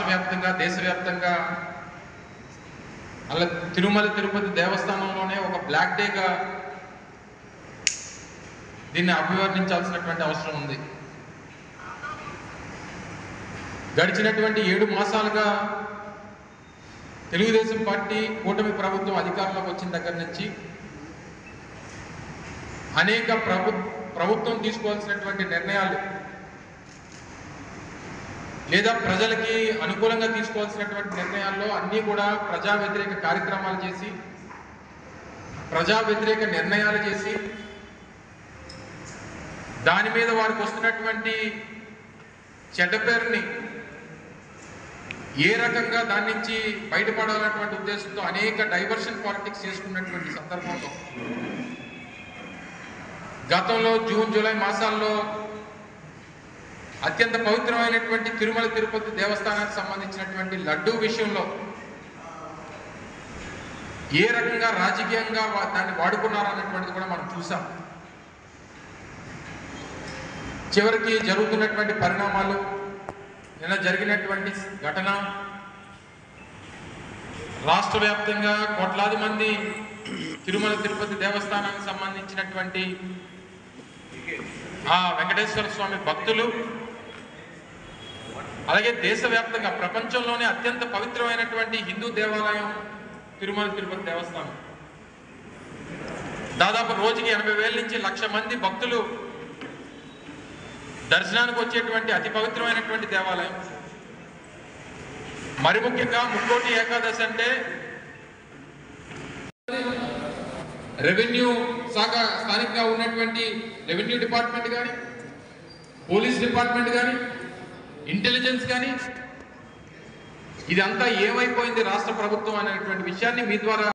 వ్యాప్తంగా దేశవ్యాప్తంగా అలా తిరుమల తిరుపతి దేవస్థానంలోనే ఒక బ్లాక్ డేగా దీన్ని అభివర్ణించాల్సినటువంటి అవసరం ఉంది. గడిచినటువంటి 7 మాసాలుగా తెలుగుదేశం పార్టీ కూటమి ప్రభుత్వం అధికారంలోకి వచ్చిన దగ్గర నుంచి అనేక ప్రభుత్వం తీసుకోవాల్సినటువంటి నిర్ణయాలు లేదా ప్రజలకి అనుకూలంగా తీసుకోవాల్సినటువంటి నిర్ణయాల్లో అన్నీ కూడా ప్రజా వ్యతిరేక కార్యక్రమాలు చేసి ప్రజా వ్యతిరేక నిర్ణయాలు చేసి దాని మీద వారికి వస్తున్నటువంటి చెడ్డ పేరుని ఏ రకంగా దాని నుంచి బయటపడాలన్నటువంటి ఉద్దేశంతో అనేక డైవర్షన్ పాలిటిక్స్ చేసుకున్నటువంటి సందర్భంలో గతంలో జూన్ జూలై మాసాల్లో అత్యంత పవిత్రమైనటువంటి తిరుమల తిరుపతి దేవస్థానానికి సంబంధించినటువంటి లడ్డూ విషయంలో ఏ రకంగా రాజకీయంగా దాన్ని వాడుకున్నారన్నటువంటిది కూడా మనం చూసాం. చివరికి జరుగుతున్నటువంటి పరిణామాలు, నిన్న జరిగినటువంటి ఘటన, రాష్ట్ర వ్యాప్తంగా కోట్లాది మంది తిరుమల తిరుపతి దేవస్థానానికి సంబంధించినటువంటి ఆ వెంకటేశ్వర స్వామి భక్తులు, అలాగే దేశవ్యాప్తంగా ప్రపంచంలోనే అత్యంత పవిత్రమైనటువంటి హిందూ దేవాలయం తిరుమల తిరుపతి దేవస్థానం. దాదాపు రోజుకి 80,000 నుంచి 1,00,000 మంది భక్తులు దర్శనానికి వచ్చేటువంటి అతి పవిత్రమైనటువంటి దేవాలయం. మరి ముఖ్యంగా ముక్కోటి ఏకాదశి అంటే రెవెన్యూ శాఖ స్థానికంగా ఉన్నటువంటి రెవెన్యూ డిపార్ట్మెంట్ కానీ, పోలీస్ డిపార్ట్మెంట్ కానీ, ఇంటెలిజెన్స్ కానీ, ఇదంతా ఏమైపోయింది రాష్ట్ర ప్రభుత్వం అనేటువంటి విషయాన్ని మీ ద్వారా